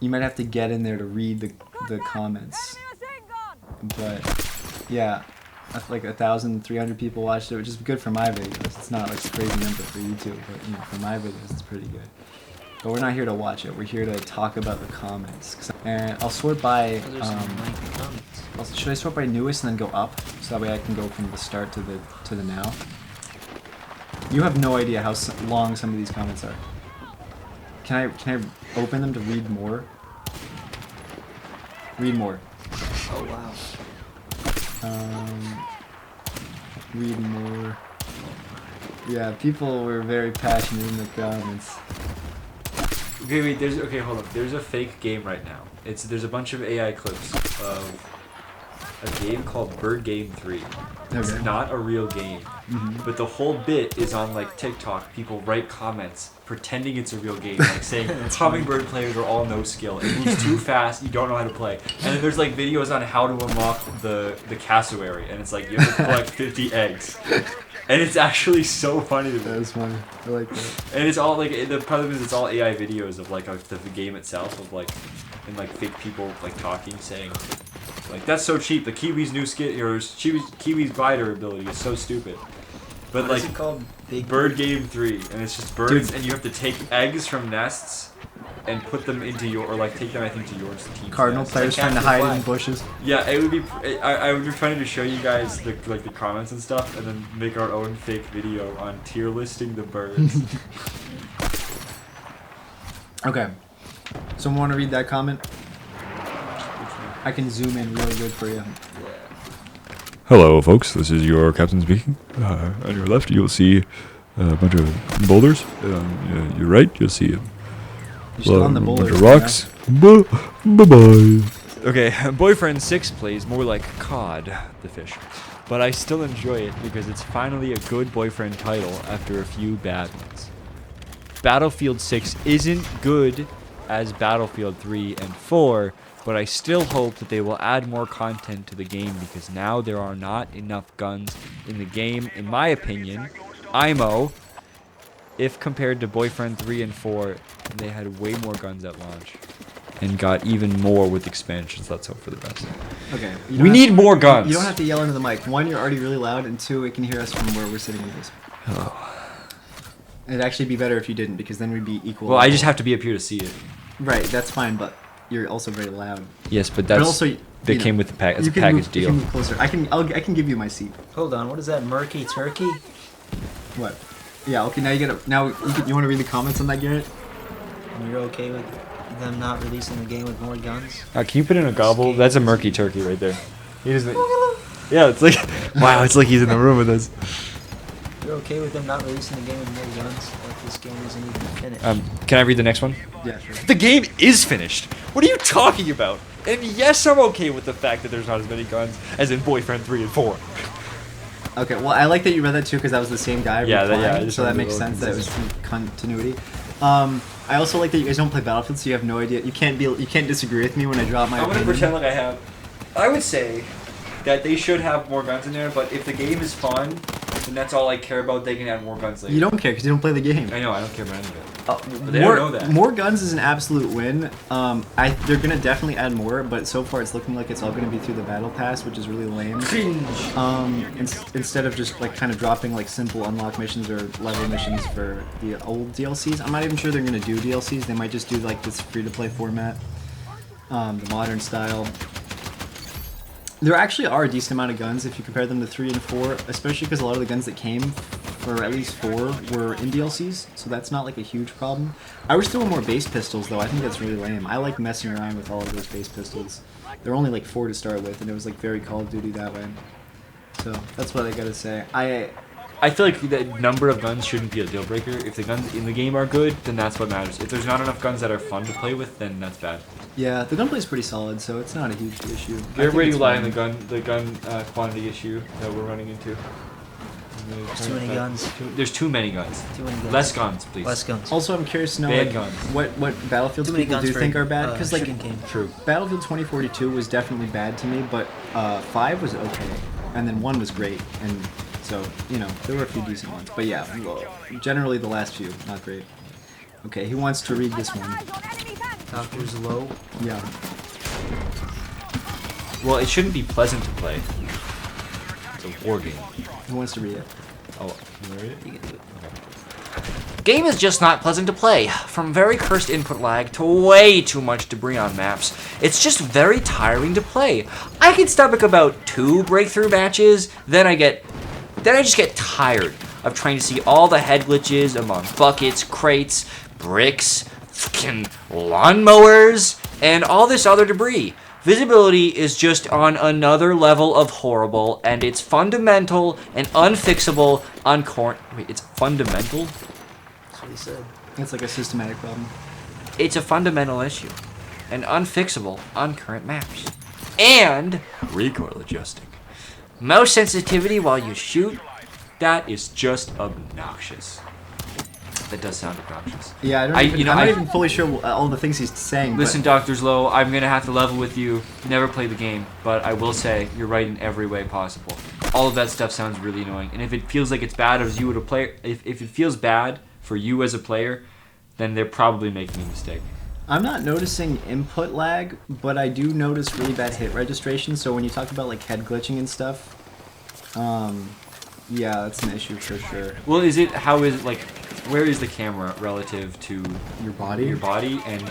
You might have to get in there to read the comments. But yeah, like 1,300 people watched it, which is good for my videos. It's not like a crazy number for YouTube, but you know, for my videos, it's pretty good. But we're not here to watch it. We're here to talk about the comments. And I'll sort by. Should I sort by newest and then go up, so that way I can go from the start to the now? You have no idea how long some of these comments are. Can I open them to read more? Read more. Oh wow. Read more. Yeah, people were very passionate in the comments. Okay, wait. Hold up. There's a fake game right now. There's a bunch of AI clips of a game called Bird Game 3. It's not a real game, but the whole bit is on like TikTok. People write comments pretending it's a real game, like saying hummingbird players are all no skill. It moves too fast. You don't know how to play. And then there's like videos on how to unlock the cassowary, and it's like you have to collect 50 eggs. And it's actually so funny to me. That is funny. I like that. And it's all like the problem is it's all AI videos of like of the game itself of like and like fake people like talking saying like that's so cheap. The Kiwi's new skin or Kiwi's glider ability is so stupid. But what like is it called? Bird Game 3, and it's just birds, and you have to take eggs from nests and put them into your, or like take them I think to yours team. Cardinal players trying to hide in bushes. Yeah, it would be. I would be trying to show you guys the comments and stuff, and then make our own fake video on tier listing the birds. Okay. Someone want to read that comment? I can zoom in real good for you. Hello, folks. This is your captain speaking. On your left, you'll see a bunch of boulders. On your right, you'll see You're still on the boulders, bunch of rocks. Bye-bye. Okay, Boyfriend 6 plays more like COD, the fish. But I still enjoy it because it's finally a good boyfriend title after a few bad ones. Battlefield 6 isn't good as Battlefield 3 and 4, but I still hope that they will add more content to the game because now there are not enough guns in the game, in my opinion. IMO, if compared to Boyfriend 3 and 4, they had way more guns at launch. And got even more with expansions. Let's hope for the best. Okay. We need more guns. You don't have to yell into the mic. One, you're already really loud, and two, it can hear us from where we're sitting in this. Oh. It'd actually be better if you didn't, because then we'd be equal. Well, I just have to be up here to see it. Right, that's fine, but you're also very loud. Yes, but that's also, they came with the pack. It's a package deal. You can move closer. I can give you my seat. Hold on, what is that? Murky turkey? What? Yeah. Okay. Now you get now. You want to read the comments on that, Garrett? And you're okay with them not releasing the game with more guns? Can you put in a gobble? That's a murky turkey right there. He doesn't. Yeah, it's like wow. It's like he's in the room with us. You're okay with them not releasing the game with more guns? Like this game isn't even finished. Can I read the next one? Yeah, sure. The game is finished. What are you talking about? And yes, I'm okay with the fact that there's not as many guns as in Boyfriend 3 and 4. Okay, well, I like that you read that too because that was the same guy. Yeah, replying, so that makes sense that it was continuity. I also like that you guys don't play Battlefield, so you have no idea. You can't disagree with me when I drop my. I'm gonna opinion. pretend like I have. I would say that they should have more guns in there, but if the game is fun, then that's all I care about. They can add more guns later. You don't care because you don't play the game. I know, I don't care about any of it. But they more, don't know that. More guns is an absolute win. They're gonna definitely add more, but so far it's looking like it's all gonna be through the battle pass, which is really lame. Instead of just like kind of dropping like simple unlock missions or level missions for the old DLCs. I'm not even sure they're gonna do DLCs. They might just do like this free-to-play format, the modern style. There actually are a decent amount of guns if you compare them to 3 and 4, especially because a lot of the guns that came, or at least 4, were in DLCs, so that's not like a huge problem. I wish there were more base pistols though. I think that's really lame. I like messing around with all of those base pistols. There were only like 4 to start with, and it was like very Call of Duty that way. So that's what I gotta say. I feel like the number of guns shouldn't be a deal breaker. If the guns in the game are good, then that's what matters. If there's not enough guns that are fun to play with, then that's bad. Yeah, the gunplay is pretty solid, so it's not a huge issue. Where do you lie on the gun quantity issue that we're running into? There's too many guns. There's too many guns. Too many guns. Less guns, please. Less guns. Also, I'm curious to know Bad like, guns. what Battlefield Too many people guns do for, think are bad, because like shooting game. True. Battlefield 2042 was definitely bad to me, but 5 was okay, and then 1 was great, and so you know there were a few decent ones, but yeah, generally the last few not great. Okay, who wants to read this one? Doctor's low. Yeah. Well, it shouldn't be pleasant to play. It's a war game. Who wants to read it? Oh, you wanna read it? You can do it. Game is just not pleasant to play. From very cursed input lag to way too much debris on maps, it's just very tiring to play. I can stomach about 2 breakthrough matches, then I just get tired of trying to see all the head glitches among buckets, crates, bricks, fucking lawnmowers, and all this other debris. Visibility is just on another level of horrible, and it's fundamental and unfixable on Wait, it's fundamental? That's what he said. It's like a systematic problem. It's a fundamental issue and unfixable on current maps. And recoil adjusting. Mouse sensitivity while you shoot, that is just obnoxious. That does sound obnoxious. Yeah, I'm not even fully sure all the things he's saying. Listen, Dr. Zlo, I'm going to have to level with you. Never play the game, but I will say you're right in every way possible. All of that stuff sounds really annoying. And if it feels like it's bad as you would a player, if it feels bad for you as a player, then they're probably making a mistake. I'm not noticing input lag, but I do notice really bad hit registration. So when you talk about like head glitching and stuff, yeah, that's an issue for sure. Well, where is the camera relative to Your body? your body, and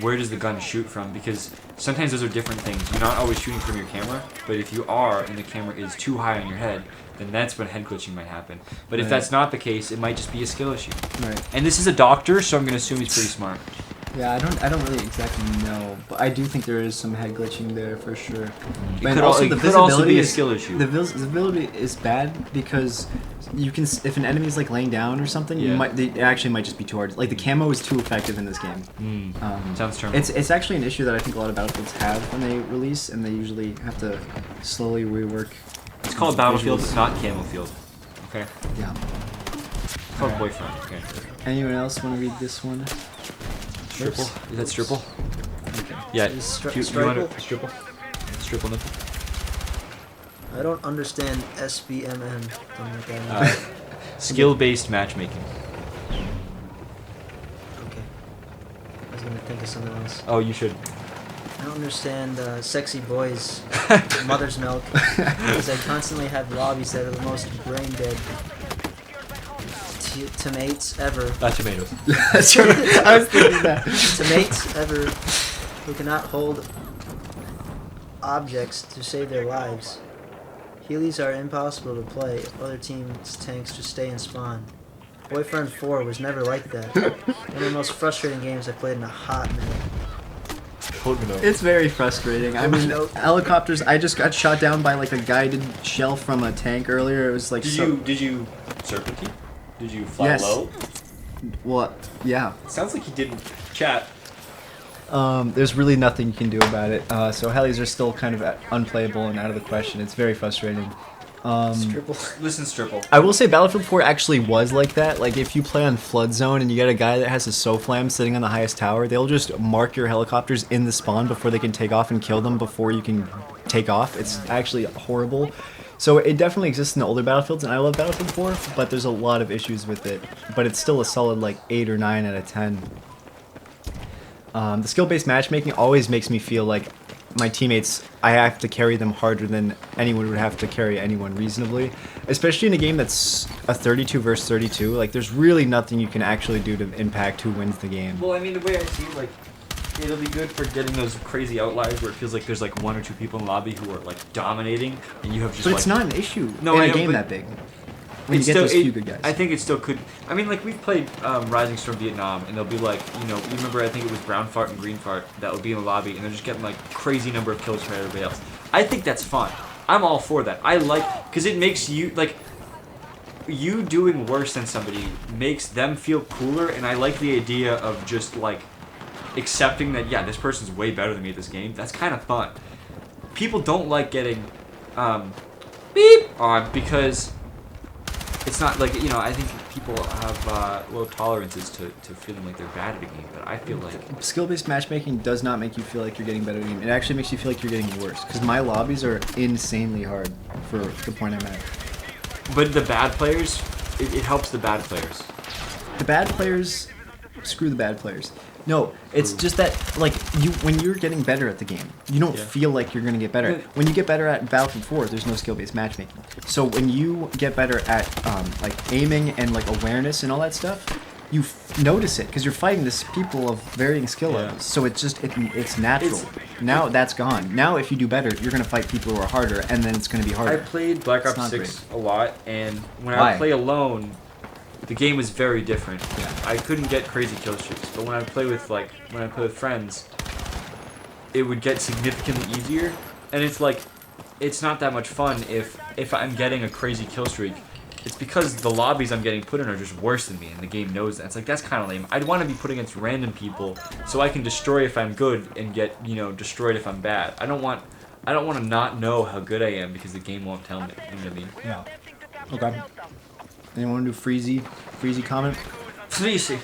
where does the gun shoot from? Because sometimes those are different things. You're not always shooting from your camera, but if you are and the camera is too high on your head, then that's when head glitching might happen. But if Right. that's not the case, it might just be a skill issue. Right. And this is a doctor, so I'm going to assume he's pretty smart. Yeah, I don't really exactly know, but I do think there is some head glitching there for sure. It But could also al- the it could also visibility be a is- skill issue. The visibility is bad because you can, if an enemy is like laying down or something, Yeah. it actually might just be too hard. Like the camo is too effective in this game. Sounds terminal. It's actually an issue that I think a lot of Battlefields have when they release, and they usually have to slowly rework. It's called Battlefield, it's not Camo Field. Okay? Yeah. It's called Boyfriend, okay. Anyone else want to read this one? Stripple? Is that Stripple? Yeah. Is You want Striple? to Stripple? Stripple nipple? I don't understand SBMM. Don't know what that means. Skill-based matchmaking. Okay. I was gonna think of something else. Oh, you should. I don't understand sexy boys, mother's milk, because I constantly have lobbies that are the most brain dead tomates ever. Not tomatoes. That's right. I was thinking that. Tomates ever who cannot hold objects to save their lives. Heelys are impossible to play. Other teams' tanks just stay and spawn. Boyfriend 4 was never like that. One of the most frustrating games I played in a hot minute. It's very frustrating. I mean, Nope. helicopters. I just got shot down by like a guided shell from a tank earlier. It was like Did you serpentine? Did you fly Yes. low? What? Yeah. Sounds like you didn't chat. There's really nothing you can do about it. So helis are still kind of unplayable and out of the question. It's very frustrating. Triple. Listen, Stripple. I will say Battlefield 4 actually was like that. Like if you play on Flood Zone and you get a guy that has a SOFLAM sitting on the highest tower, they'll just mark your helicopters in the spawn before they can take off and kill them before you can take off. It's actually horrible. So it definitely exists in the older Battlefields, and I love Battlefield 4, but there's a lot of issues with it. But it's still a solid like 8 or 9 out of 10. The skill-based matchmaking always makes me feel like my teammates, I have to carry them harder than anyone would have to carry anyone reasonably. Especially in a game that's a 32 versus 32, like there's really nothing you can actually do to impact who wins the game. Well, I mean, the way I see it, like, it'll be good for getting those crazy outliers where it feels like there's like 1 or 2 people in the lobby who are like dominating, and you have just But like. it's not an issue No, in I a know, game but that big. When you It's get still, those few good guys. I think it still could. I mean, like we've played Rising Storm Vietnam, and they'll be like, you know, you remember I think it was Brown Fart and Green Fart that would be in the lobby, and they're just getting like crazy number of kills from everybody else. I think that's fun. I'm all for that. I like because it makes you like you doing worse than somebody makes them feel cooler, and I like the idea of just like accepting that this person's way better than me at this game. That's kind of fun. People don't like getting beep on because. It's not like, you know, I think people have low tolerances to feeling like they're bad at a game, but I feel like... Skill-based matchmaking does not make you feel like you're getting better at a game. It actually makes you feel like you're getting worse, because my lobbies are insanely hard for the point I'm at. But the bad players, it helps the bad players. The bad players, screw the bad players. No, it's just that like when you're getting better at the game, you don't feel like you're gonna get better. When you get better at Battlefield 4, there's no skill-based matchmaking. So when you get better at like aiming and like awareness and all that stuff, you notice it because you're fighting this people of varying skill levels. So it's just it's natural. Now that's gone. Now if you do better, you're gonna fight people who are harder, and then it's gonna be harder. I played Black Ops 6 a lot, and when I would play alone, the game was very different. Yeah. I couldn't get crazy kill streaks, but when I play with friends, it would get significantly easier. And it's like, it's not that much fun if I'm getting a crazy kill streak. It's because the lobbies I'm getting put in are just worse than me, and the game knows that. It's like, that's kind of lame. I'd want to be put against random people so I can destroy if I'm good and get, destroyed if I'm bad. I don't want to not know how good I am because the game won't tell me. You know what I mean? Yeah. Okay. Anyone want to do Freezy comment? Freezy.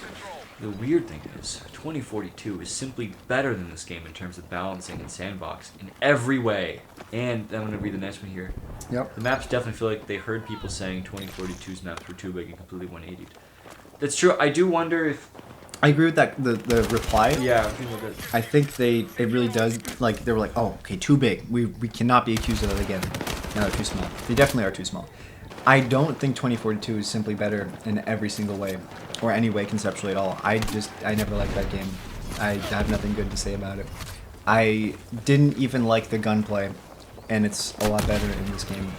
The weird thing is, 2042 is simply better than this game in terms of balancing and sandbox in every way. And I'm going to read the next one here. Yep. The maps definitely feel like they heard people saying 2042's maps were too big and completely 180'd. That's true. I do wonder if... I agree with that. The reply. Yeah. I think it really does. Like they were like, oh, okay, too big. We cannot be accused of that again. No, they're too small. They definitely are too small. I don't think 2042 is simply better in every single way, or any way conceptually at all. I never liked that game. I have nothing good to say about it. I didn't even like the gunplay, and it's a lot better in this game.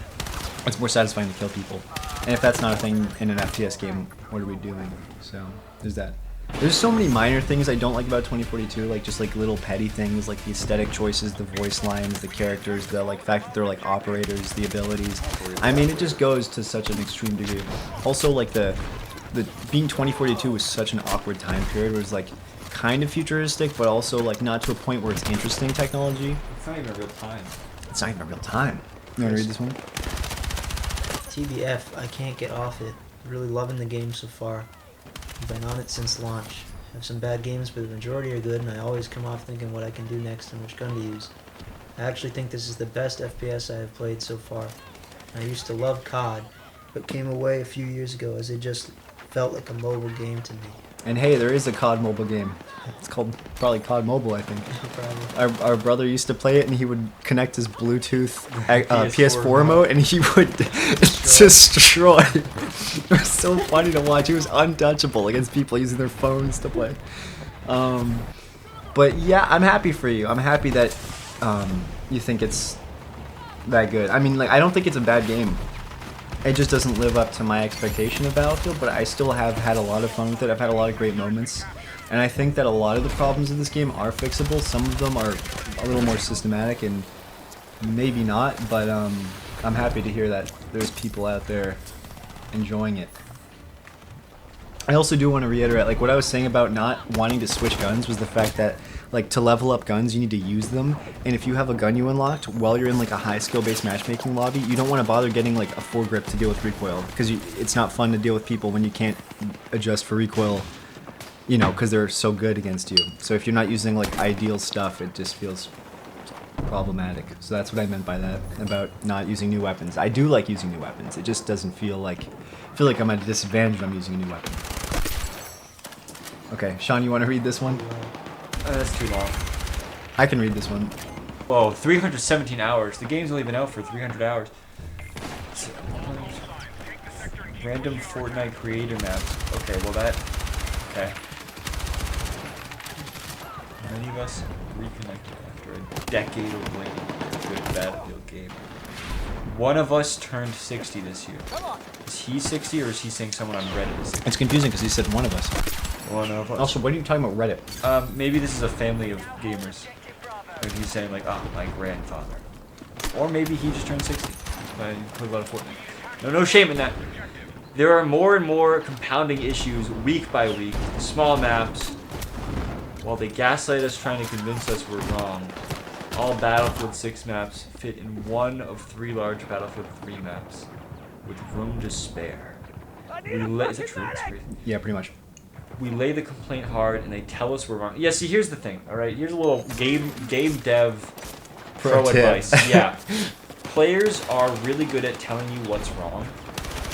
It's more satisfying to kill people. And if that's not a thing in an FPS game, what are we doing? So, there's that. There's so many minor things I don't like about 2042, like just like little petty things, like the aesthetic choices, the voice lines, the characters, the like fact that they're like operators, the abilities. I mean, it just goes to such an extreme degree. Also, like the being 2042 was such an awkward time period where it was like kind of futuristic, but also like not to a point where it's interesting technology. It's not even real time. It's not even real time. You want to read this one? TBF, I can't get off it. Really loving the game so far. I've been on it since launch. I have some bad games, but the majority are good, and I always come off thinking what I can do next and which gun to use. I actually think this is the best FPS I have played so far. I used to love COD, but came away a few years ago as it just felt like a mobile game to me. And hey, there is a COD mobile game. It's called probably COD Mobile, I think. Probably. Our brother used to play it, and he would connect his Bluetooth PS4 remote, and he would destroy. It was so funny to watch. He was untouchable against people using their phones to play. But yeah, I'm happy for you. I'm happy that you think it's that good. I mean, like, I don't think it's a bad game. It just doesn't live up to my expectation of Battlefield, but I still have had a lot of fun with it. I've had a lot of great moments. And I think that a lot of the problems in this game are fixable. Some of them are a little more systematic and maybe not, but I'm happy to hear that there's people out there enjoying it. I also do want to reiterate, like, what I was saying about not wanting to switch guns was the fact that, like, to level up guns, you need to use them. And if you have a gun you unlocked while you're in, like, a high skill-based matchmaking lobby, you don't want to bother getting, like, a foregrip to deal with recoil. Because it's not fun to deal with people when you can't adjust for recoil, you know, because they're so good against you. So if you're not using, like, ideal stuff, it just feels problematic. So that's what I meant by that, about not using new weapons. I do like using new weapons. It just doesn't feel like... I feel like I'm at a disadvantage when I'm using a new weapon. Okay, Sean, you want to read this one? That's too long. I can read this one. Whoa, 317 hours. The game's only been out for 300 hours. Random Fortnite creator maps. Okay, well that... Okay. Many of us reconnected after a decade of waiting for a good Battlefield game. One of us turned 60 this year. Is he 60 or is he saying someone on Reddit is 60? It's confusing because he said one of us. One of us. Also, what are you talking about Reddit? Maybe this is a family of gamers. And he's saying like, oh, my grandfather. Or maybe he just turned 60. But he played a lot of Fortnite. No shame in that. There are more and more compounding issues week by week. Small maps. While they gaslight us trying to convince us we're wrong. All Battlefield 6 maps fit in one of 3 large Battlefield 3 maps. With room to spare. Is that true? It's crazy. Yeah, pretty much. We lay the complaint hard, and they tell us we're wrong. Yeah, see, here's the thing, all right? Here's a little game dev pro advice. Yeah. Players are really good at telling you what's wrong.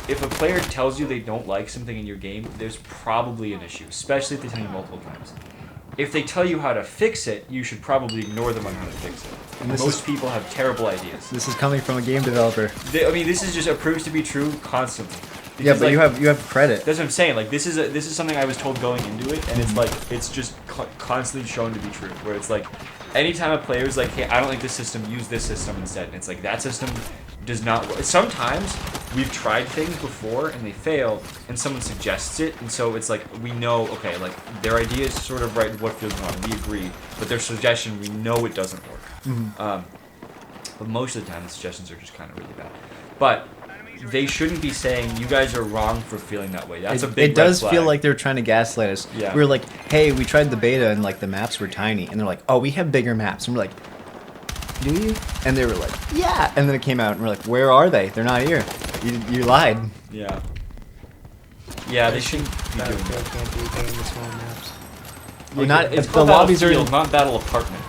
If a player tells you they don't like something in your game, there's probably an issue, especially if they tell you multiple times. if they tell you how to fix it, you should probably ignore them on how to fix it. And this Most people have terrible ideas. This is coming from a game developer. I mean, this is just proves to be true constantly. Yeah, Because, but like, you have credit. That's what I'm saying. Like this is something I was told going into it, and it's like it's just constantly shown to be true. Where it's like, anytime a player is like, "Hey, I don't like this system. Use this system instead," and it's like that system does not work. Sometimes we've tried things before and they fail, and someone suggests it, and so it's like we know, okay, like their idea is sort of right. What feels wrong? We agree, but their suggestion we know it doesn't work. But most of the time, the suggestions are just kind of really bad. But they shouldn't be saying you guys are wrong for feeling that way. That's a big It does red flag. feel like they're trying to gaslight us. Yeah. We were like, hey, we tried the beta and like the maps were tiny, and they're like, oh, we have bigger maps, and we're like, do you? And they were like, yeah. And then it came out, and we're like, where are they? They're not here. You lied. Yeah. Yeah, they shouldn't be doing Battlefield that. can't be a game with small maps. You're not. It's The called lobbies are. Battlefield, not Battle Apartment.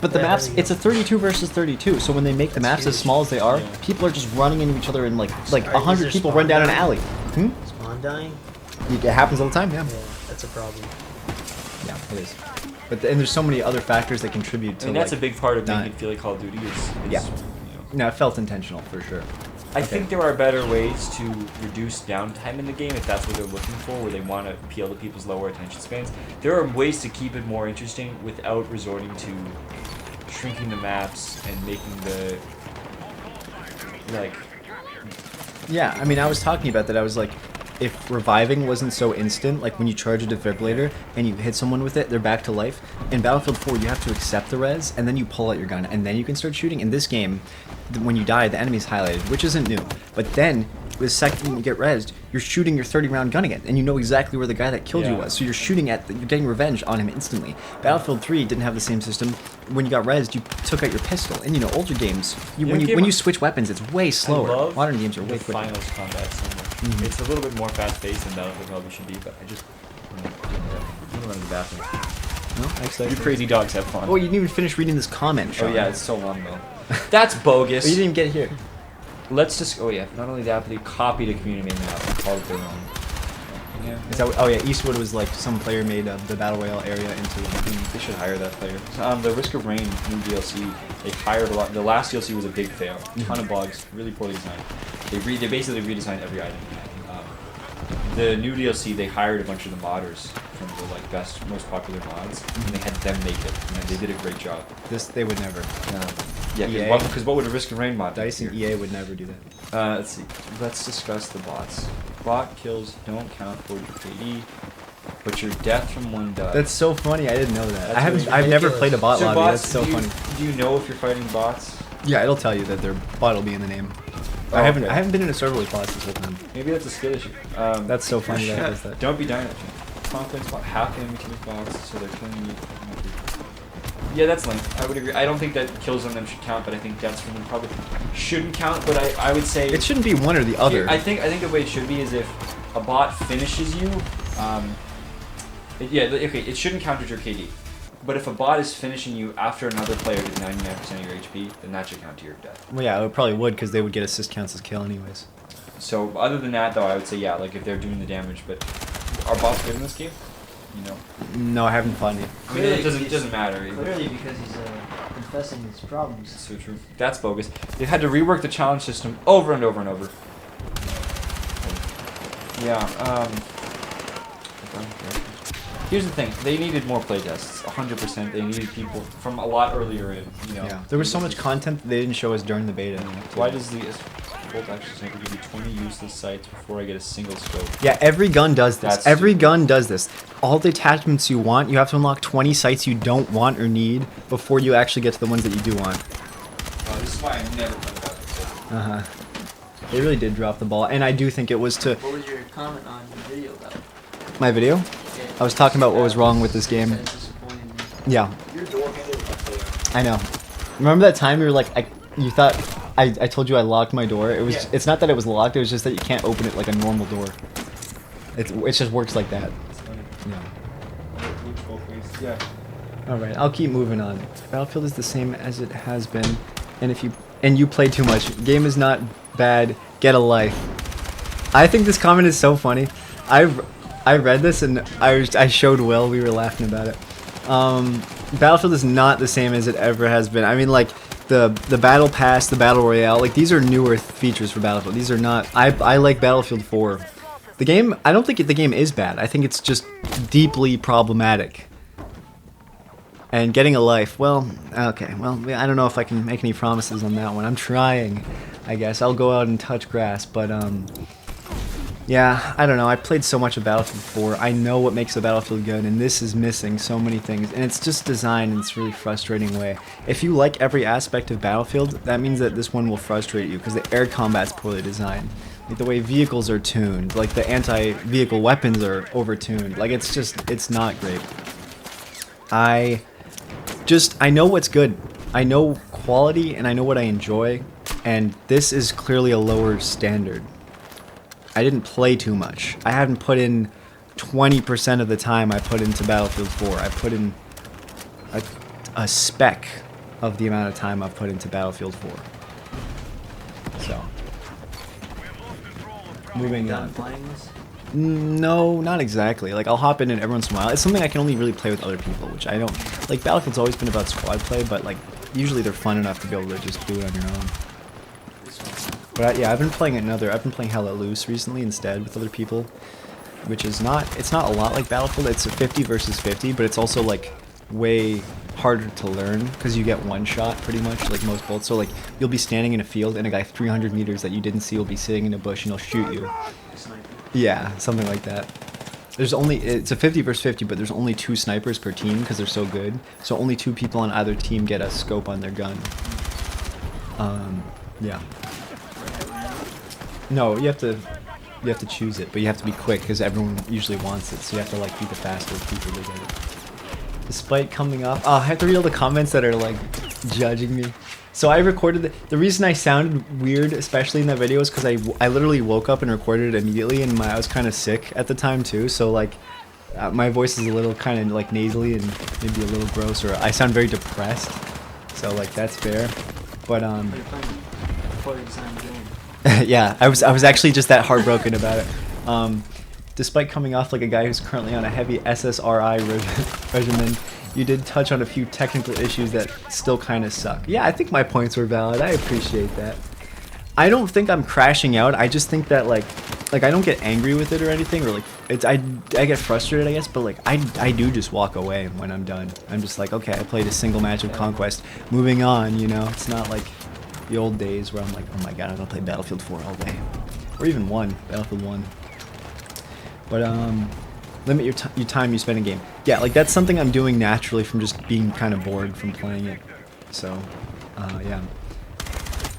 But the Yeah, maps, there you it's a go. 32 versus 32. So when they make the That's maps as huge. small as they are, Yeah. people are just running into each other, and like Are- 100 is there people run spawn down an dying? alley. Spawn dying? It happens all the time. Yeah. Yeah, that's a problem. Yeah, it is. But and there's so many other factors that contribute I to. mean, that's like, a big part of dying. making it feel like Call of Duty is Yeah. you know. No, it felt intentional for sure. I Okay. think there are better ways to reduce downtime in the game if that's what they're looking for, where they want to appeal to people's lower attention spans. There are ways to keep it more interesting without resorting to shrinking the maps and making the like. Yeah, I mean, I was talking about that. I was like, if reviving wasn't so instant, like when you charge a defibrillator and you hit someone with it, they're back to life. In Battlefield 4, you have to accept the res, and then you pull out your gun, and then you can start shooting. In this game, when you die, the enemy's highlighted, which isn't new. But then, the second you get rezzed, you're shooting your 30-round gun again, and you know exactly where the guy that killed you Yeah. was. So you're shooting at, you're getting revenge on him instantly. Battlefield 3 didn't have the same system. When you got rezzed, you took out your pistol. And you know, older games, when you switch weapons, it's way slower. I love Modern games are way the quicker. finals combat so much. It's a little bit more fast paced than Battlefield probably should be, but I just I'm gonna run to the bathroom. No, actually. You crazy dogs have fun. Oh, you didn't even finish reading this comment, Oh Sean. yeah, it's so long though. That's bogus. Oh, you didn't get here. Let's just. Oh yeah. Not only that, but they copied a community made map and called it their own. Yeah. Is that, oh yeah, Eastwood was like some player made the Battle Royale area into like, They should hire that player. The Risk of Rain new DLC, they hired a lot. The last DLC was a big fail. Ton of bugs, really poorly designed. They basically redesigned every item. The new DLC, they hired a bunch of the modders from the like best, most popular mods, and they had them make it, and they did a great job. this. They would never. Yeah, EA. because what would a Risk of Rain mod do Dice and here? EA would never do that. Let's see. Let's discuss the bots. Bot kills don't count for your KD, but your death from one does. That's so funny. I didn't know that. That's I haven't. really I've never ridiculous. played a bot So lobby. bots, That's so do you, funny. Do you know if you're fighting bots? Yeah, it'll tell you that their bot will be in the name. Oh, I haven't. okay. I haven't been in a server with bots this whole time. Maybe that's a skill issue. That's so funny that it does that. Don't be dying. Confidence bot. Half the enemy kills bots, so they're killing you. Yeah, that's lame. I would agree. I don't think that kills on them should count, but I think deaths from them probably shouldn't count. But I would say It shouldn't be one or the other. I think the way it should be is if a bot finishes you, it shouldn't count as your KD. But if a bot is finishing you after another player did 99% of your HP, then that should count to your death. Well, yeah, it probably would because they would get assist counts as kill anyways. So other than that, though, I would say yeah, like if they're doing the damage. But are bots good in this game? You know, No, I haven't fought any. I mean, it doesn't matter. Clearly because he's confessing his problems. That's so true. That's bogus. They've had to rework the challenge system over and over and over. Yeah. Here's the thing. They needed more playtests. 100%. They needed people from a lot earlier in. You know. Yeah, there was so much content that they didn't show us during the beta. Why does the Bolt Action Sniper give me 20 useless sights before I get a single scope? Yeah, every gun does this. That's Every stupid. gun does this. All the attachments you want, you have to unlock 20 sights you don't want or need before you actually get to the ones that you do want. This is why I never played that. Uh-huh. They really did drop the ball, and I do think it was to What was your comment on the video about? my video. I was talking about what was wrong with this game. That disappointed me. Yeah, Your door handle is player. I know. Remember that time you were like, you thought I told you I locked my door? It was. Yeah. It's not that it was locked. It was just that you can't open it like a normal door. It just works like that. It's funny. Yeah. Looks both ways. Yeah. All right, I'll keep moving on. Battlefield is the same as it has been, and if you play too much, game is not bad. Get a life. I think this comment is so funny. I read this and I showed Will. We were laughing about it. Battlefield is not the same as it ever has been. I mean, like, the Battle Pass, the Battle Royale, like, these are newer features for Battlefield. These are not... I like Battlefield 4. The game... I don't think the game is bad. I think it's just deeply problematic. And getting a life, well, okay. Well, I don't know if I can make any promises on that one. I'm trying, I guess. I'll go out and touch grass, but, yeah, I don't know. I played so much of Battlefield 4. I know what makes a Battlefield good, and this is missing so many things. And it's just designed in this really frustrating way. If you like every aspect of Battlefield, that means that this one will frustrate you, because the air combat's poorly designed. Like, the way vehicles are tuned, like, the anti-vehicle weapons are over-tuned. Like, it's just, it's not great. I know what's good. I know quality, and I know what I enjoy, and this is clearly a lower standard. I didn't play too much. I haven't put in 20% of the time I put into Battlefield 4. I put in a speck of the amount of time I've put into Battlefield 4. So, moving on. Playing this? No, not exactly. Like, I'll hop in and every once in a while. It's something I can only really play with other people, which I don't... Like, Battlefield's always been about squad play, but, like, usually they're fun enough to be able to just do it on your own. But, yeah, I've been playing Hella Loose recently instead with other people, which is not... It's not a lot like Battlefield. It's a 50 versus 50, but it's also, like, way harder to learn, because you get one shot, pretty much, like most bullets. So, like, you'll be standing in a field, and a guy 300 meters that you didn't see will be sitting in a bush, and he'll shoot you. Yeah, something like that. It's a 50 versus 50, but there's only 2 snipers per team because they're so good. So only 2 people on either team get a scope on their gun. Yeah. No, you have to choose it, but you have to be quick because everyone usually wants it. So you have to like be the faster people to get it. Despite coming off, I have to read all the comments that are like judging me. So I recorded the reason I sounded weird, especially in that video, is because I literally woke up and recorded it immediately, and I was kind of sick at the time too. So like, my voice is a little kind of like nasally and maybe a little gross, or I sound very depressed. So like that's fair. But yeah, I was actually just that heartbroken about it. Despite coming off like a guy who's currently on a heavy SSRI regimen, you did touch on a few technical issues that still kind of suck. Yeah, I think my points were valid. I appreciate that. I don't think I'm crashing out. I just think that like I don't get angry with it or anything, or like I get frustrated, I guess, but like I do just walk away when I'm done. I'm just like, okay, I played a single match of Conquest, moving on, you know. It's not like the old days where I'm like, oh my god, I'm gonna play Battlefield 4 all day, or even Battlefield 1. But limit your time you spend in game. Yeah, like that's something I'm doing naturally from just being kind of bored from playing it. So, yeah.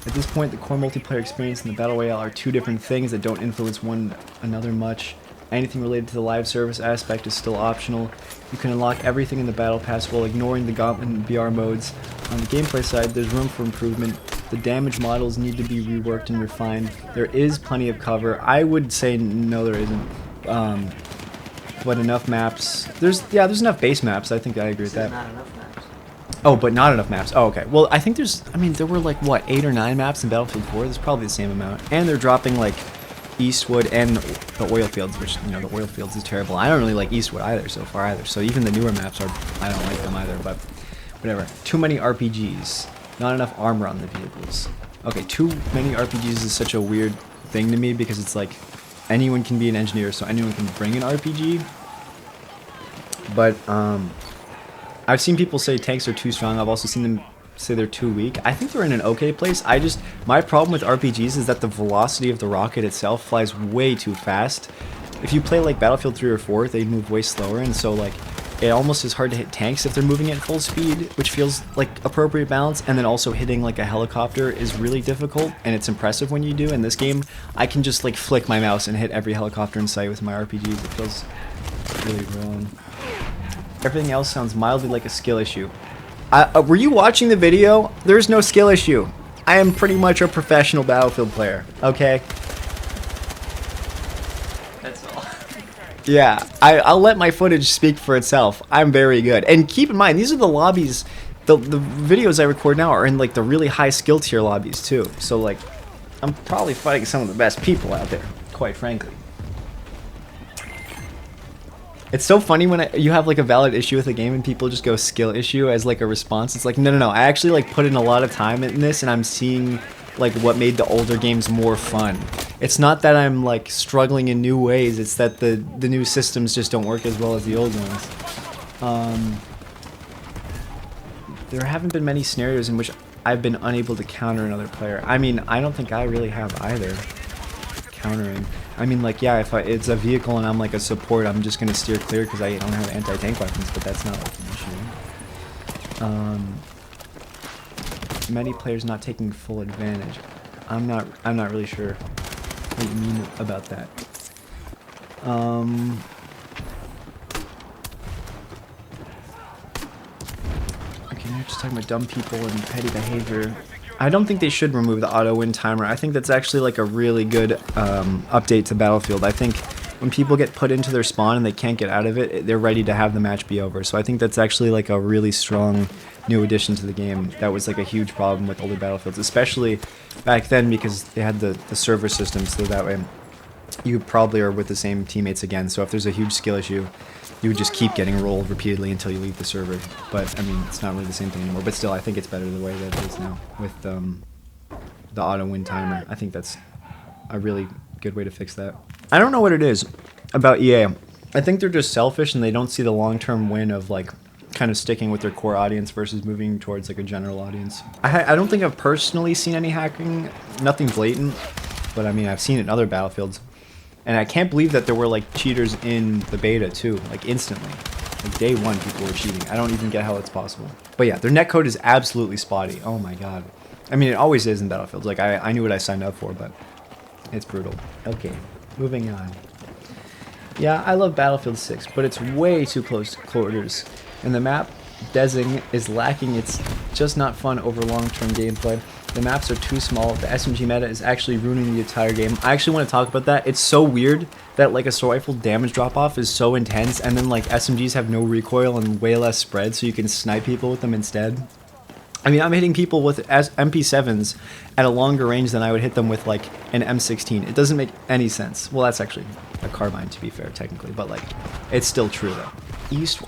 At this point, the core multiplayer experience and the Battle Royale are 2 different things that don't influence one another much. Anything related to the live service aspect is still optional. You can unlock everything in the Battle Pass while ignoring the Gauntlet and BR modes. On the gameplay side, there's room for improvement. The damage models need to be reworked and refined. There is plenty of cover. I would say no, there isn't. But enough maps. There's enough base maps. I think I agree with that. Not enough maps. Oh, but not enough maps. Oh, okay. Well, I think there were like, what, 8 or 9 maps in Battlefield 4? There's probably the same amount. And they're dropping like Eastwood and the oil fields, which, you know, the oil fields is terrible. I don't really like Eastwood either so far either. So even the newer maps I don't like them either, but whatever. Too many RPGs. Not enough armor on the vehicles. Okay, too many RPGs is such a weird thing to me because it's like, anyone can be an engineer, so anyone can bring an RPG. But I've seen people say tanks are too strong. I've also seen them say they're too weak. I think they're in an okay place. My problem with RPGs is that the velocity of the rocket itself flies way too fast. If you play like Battlefield 3 or 4, they move way slower, and so like it almost is hard to hit tanks if they're moving at full speed, which feels like appropriate balance, and then also hitting like a helicopter is really difficult, and it's impressive when you do. In this game, I can just like flick my mouse and hit every helicopter in sight with my RPGs. It feels really wrong. Everything else sounds mildly like a skill issue. Were you watching the video? There's no skill issue. I am pretty much a professional Battlefield player, okay? That's all. Yeah, I'll let my footage speak for itself. I'm very good. And keep in mind, these are the lobbies, the videos I record now are in like the really high skill tier lobbies too. So like, I'm probably fighting some of the best people out there, quite frankly. It's so funny when you have like a valid issue with a game and people just go skill issue as like a response. It's like, no. I actually like put in a lot of time in this, and I'm seeing like what made the older games more fun. It's not that I'm like struggling in new ways. It's that the new systems just don't work as well as the old ones. There haven't been many scenarios in which I've been unable to counter another player. I mean, I don't think I really have either. Countering. I mean, like, yeah, if it's a vehicle and I'm like a support, I'm just gonna steer clear because I don't have anti-tank weapons, but that's not like an issue. Many players not taking full advantage. I'm not really sure what you mean about that. Okay, now you're just talking about dumb people and petty behavior. I don't think they should remove the auto win timer. I think that's actually like a really good update to Battlefield. I think when people get put into their spawn and they can't get out of it, they're ready to have the match be over. So I think that's actually like a really strong new addition to the game. That was like a huge problem with older Battlefields, especially back then because they had the server system, so that way you probably are with the same teammates again. So if there's a huge skill issue, you would just keep getting rolled repeatedly until you leave the server. But I mean, it's not really the same thing anymore. But still, I think it's better the way that it is now with the auto win timer. I think that's a really good way to fix that. I don't know what it is about EA. I think they're just selfish and they don't see the long-term win of like kind of sticking with their core audience versus moving towards like a general audience. I don't think I've personally seen any hacking, nothing blatant, but I mean I've seen it in other Battlefields. And I can't believe that there were like cheaters in the beta too, like instantly. Like day one people were cheating. I don't even get how it's possible. But yeah, their netcode is absolutely spotty. Oh my god. I mean, it always is in Battlefields. Like I knew what I signed up for, but it's brutal. Okay, moving on. Yeah, I love Battlefield 6, but it's way too close to quarters. And the map design is lacking. It's just not fun over long-term gameplay. The maps are too small. The SMG meta is actually ruining the entire game. I actually want to talk about that. It's so weird that like a assault rifle damage drop-off is so intense, and then like SMGs have no recoil and way less spread, so you can snipe people with them instead. I mean, I'm hitting people with MP7s at a longer range than I would hit them with like an M16. It doesn't make any sense. Well, that's actually a carbine to be fair, technically, but like, it's still true though.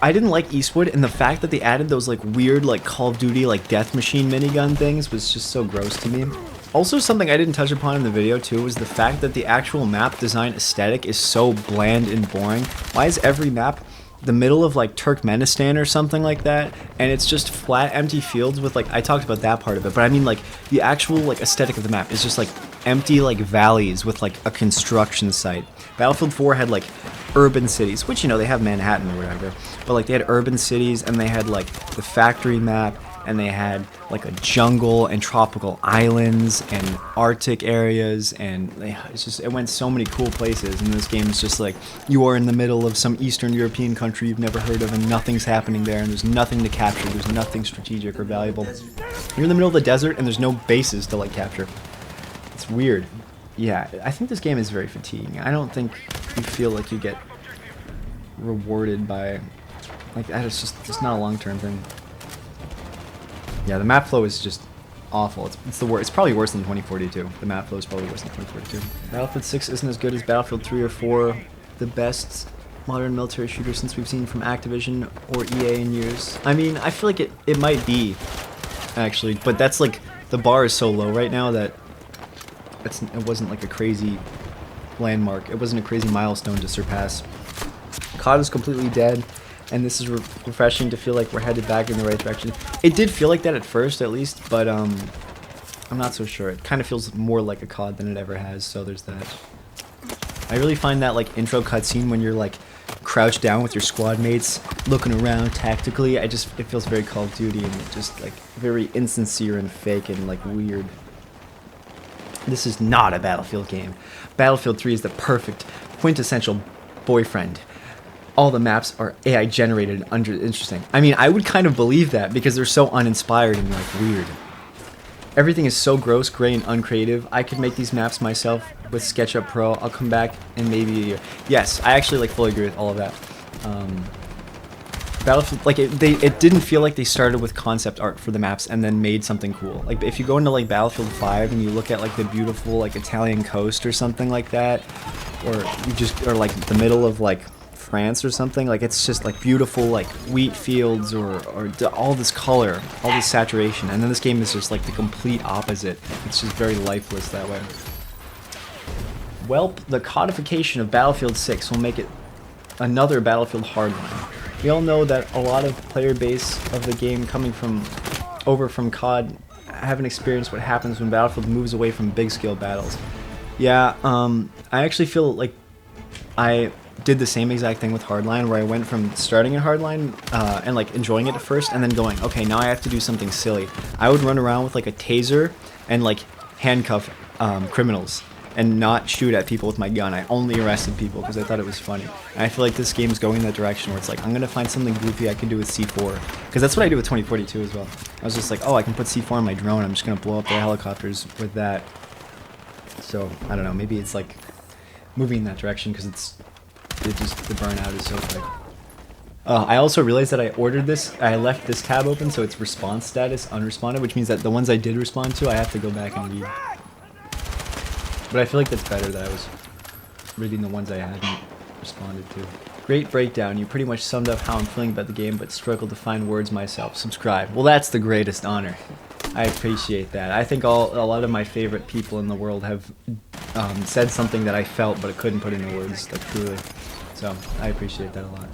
I didn't like Eastwood, and the fact that they added those like weird like Call of Duty like death machine minigun things was just so gross to me. Also, something I didn't touch upon in the video too was the fact that the actual map design aesthetic is so bland and boring. Why is every map the middle of like Turkmenistan or something like that, and it's just flat empty fields with like, I talked about that part of it, but I mean like the actual like aesthetic of the map is just like empty like valleys with like a construction site. Battlefield 4 had like urban cities, which, you know, they have Manhattan or whatever, but like they had urban cities, and they had like the factory map, and they had like a jungle and tropical islands and Arctic areas, and it's just, it went so many cool places. And this game is just like, you are in the middle of some Eastern European country you've never heard of, and nothing's happening there, and there's nothing to capture, there's nothing strategic or valuable. You're in the middle of the desert, and there's no bases to like capture. It's weird. Yeah, I think this game is very fatiguing. I don't think you feel like you get rewarded by like that. It's not a long-term thing. Yeah, the map flow is just awful. It's the worst. It's probably worse than 2042. The map flow is probably worse than 2042. Battlefield 6 isn't as good as Battlefield 3 or 4. The best modern military shooter since we've seen from Activision or EA in years. I mean, I feel like it might be, actually, but that's like, the bar is so low right now that it wasn't like a crazy landmark. It wasn't a crazy milestone to surpass. COD is completely dead, and this is refreshing to feel like we're headed back in the right direction. It did feel like that at first, at least, but I'm not so sure. It kind of feels more like a COD than it ever has, so there's that. I really find that like intro cutscene when you're like crouched down with your squad mates, looking around tactically, it feels very Call of Duty, and just like very insincere and fake and like weird. This is not a Battlefield game. Battlefield 3 is the perfect, quintessential boyfriend. All the maps are AI generated and interesting. I mean, I would kind of believe that because they're so uninspired and like weird. Everything is so gross, gray, and uncreative. I could make these maps myself with SketchUp Pro. I'll come back in maybe a year. Yes, I actually like fully agree with all of that. Battlefield, like it didn't feel like they started with concept art for the maps and then made something cool. Like if you go into like Battlefield 5 and you look at like the beautiful like Italian coast or something like that, or like the middle of like France or something. Like it's just like beautiful like wheat fields or all this color, all this saturation. And then this game is just like the complete opposite. It's just very lifeless that way. Well, the codification of Battlefield 6 will make it another Battlefield Hardline. We all know that a lot of player base of the game coming from COD haven't experienced what happens when Battlefield moves away from big scale battles. Yeah, I actually feel like I did the same exact thing with Hardline, where I went from starting in Hardline and like enjoying it at first, and then going, okay, now I have to do something silly. I would run around with like a taser and like handcuff criminals and not shoot at people with my gun. I only arrested people because I thought it was funny. And I feel like this game is going in that direction where it's like, I'm going to find something goofy I can do with C4. Because that's what I do with 2042 as well. I was just like, oh, I can put C4 on my drone. I'm just going to blow up their helicopters with that. So, I don't know. Maybe it's like moving in that direction because the burnout is so quick. I also realized that I ordered this. I left this tab open, so it's response status unresponded, which means that the ones I did respond to, I have to go back and read. But I feel like that's better that I was reading the ones I hadn't responded to. Great breakdown. You pretty much summed up how I'm feeling about the game, but struggled to find words myself. Subscribe. Well, that's the greatest honor. I appreciate that. I think a lot of my favorite people in the world have said something that I felt, but I couldn't put into words, like truly. So I appreciate that a lot.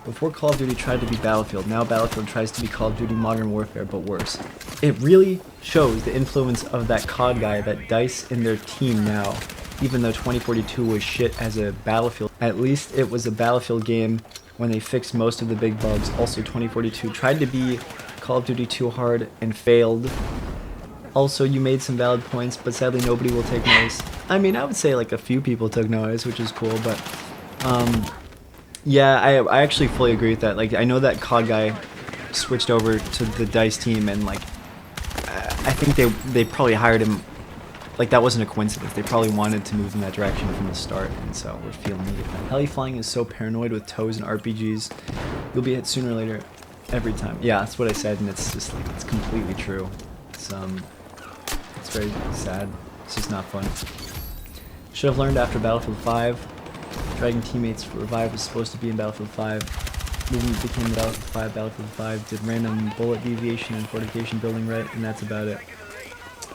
Before Call of Duty tried to be Battlefield, now Battlefield tries to be Call of Duty Modern Warfare, but worse. It really shows the influence of that COD guy, that DICE in their team now. Even though 2042 was shit as a Battlefield, at least it was a Battlefield game when they fixed most of the big bugs. Also, 2042 tried to be Call of Duty too hard and failed. Also, you made some valid points, but sadly nobody will take notice. I mean, I would say like a few people took notice, which is cool, but yeah, I actually fully agree with that. Like, I know that COD guy switched over to the DICE team, and like, I think they probably hired him. Like, that wasn't a coincidence. They probably wanted to move in that direction from the start, and so we're feeling it. Heli flying is so paranoid with toes and RPGs. You'll be hit sooner or later, every time. Yeah, that's what I said, and it's just like it's completely true. It's very sad. It's just not fun. Should have learned after Battlefield 5. Dragging teammates for revive was supposed to be in Battlefield 5. Movement became Battlefield 5 did random bullet deviation and fortification building right, and that's about it.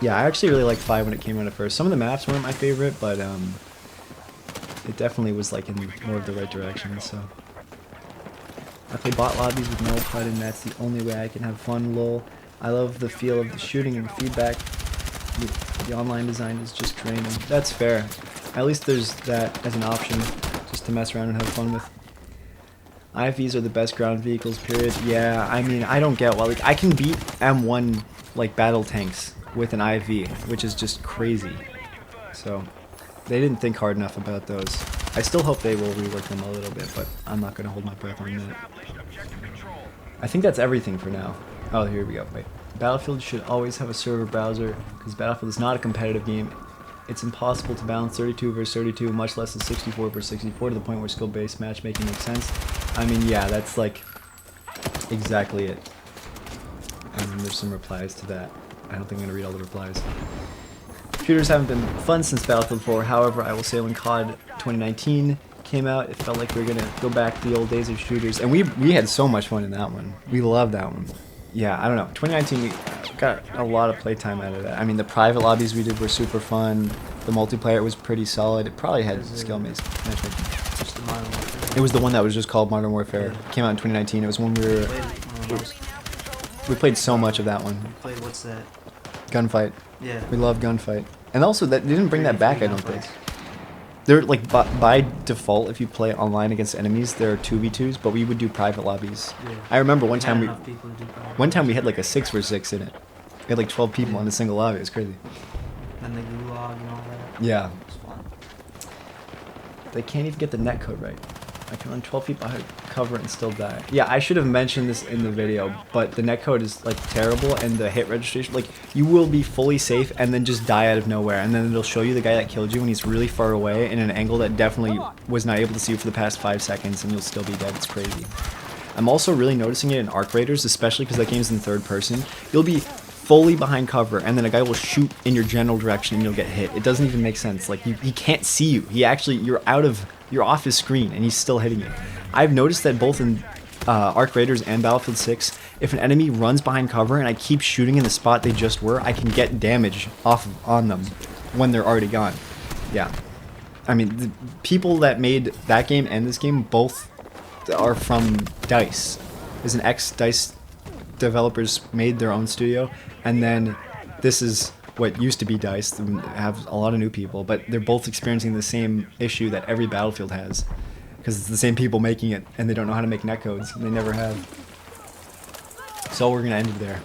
Yeah, I actually really liked 5 when it came out at first. Some of the maps weren't my favorite, but it definitely was like in more of the right direction, so. I play bot lobbies with no HUD, and that's the only way I can have fun, lol. I love the feel of the shooting and the feedback. The online design is just draining. That's fair. At least there's that as an option, just to mess around and have fun with. IVs are the best ground vehicles, period. Yeah, I mean, I don't get why. Like, I can beat M1 like battle tanks with an IV, which is just crazy. So, they didn't think hard enough about those. I still hope they will rework them a little bit, but I'm not gonna hold my breath on that. I think that's everything for now. Oh, here we go. Wait. Battlefield should always have a server browser, because Battlefield is not a competitive game. It's impossible to balance 32 versus 32, much less than 64 versus 64, to the point where skill-based matchmaking makes sense. I mean, yeah, that's like exactly it. And there's some replies to that. I don't think I'm gonna read all the replies. Shooters haven't been fun since Battlefield 4. However, I will say when COD 2019 came out, it felt like we were gonna go back to the old days of shooters, and we had so much fun in that one. We loved that one. Yeah, I don't know. 2019, we got a lot of playtime out of that. I mean, the private lobbies we did were super fun. The multiplayer was pretty solid. It probably had skill-based matchmaking. Just the Modern Warfare. It was the one that was just called Modern Warfare. Yeah. Came out in 2019. It was when we played so much of that one. Played what's that? Gunfight. Yeah. We love Gunfight. And also, that they didn't bring that back, I don't think. They're like by default, if you play online against enemies, there are 2v2s, but we would do private lobbies. Yeah. I remember one We time had enough people to do private one time we had like a 6 versus 6 in it. We had like 12 people in a single lobby. It was crazy. And the gulag and all that. Yeah. It was fun. They can't even get the netcode right. I can run 12 feet behind cover and still die. Yeah, I should have mentioned this in the video, but the netcode is like terrible, and the hit registration, like you will be fully safe and then just die out of nowhere, and then it'll show you the guy that killed you when he's really far away in an angle that definitely was not able to see you for the past 5 seconds, and you'll still be dead. It's crazy. I'm also really noticing it in Arc Raiders, especially because that game's in third person. You'll be fully behind cover, and then a guy will shoot in your general direction and you'll get hit. It doesn't even make sense. Like, he can't see you. You're off his screen and he's still hitting you. I've noticed that both in Arc Raiders and Battlefield 6, if an enemy runs behind cover and I keep shooting in the spot they just were, I can get damage on them when they're already gone. Yeah. I mean, the people that made that game and this game both are from DICE. There's an ex-DICE developers made their own studio, and then this is what used to be DICE. They have a lot of new people, but they're both experiencing the same issue that every Battlefield has. Because it's the same people making it, and they don't know how to make netcodes. They never have. So we're going to end it there.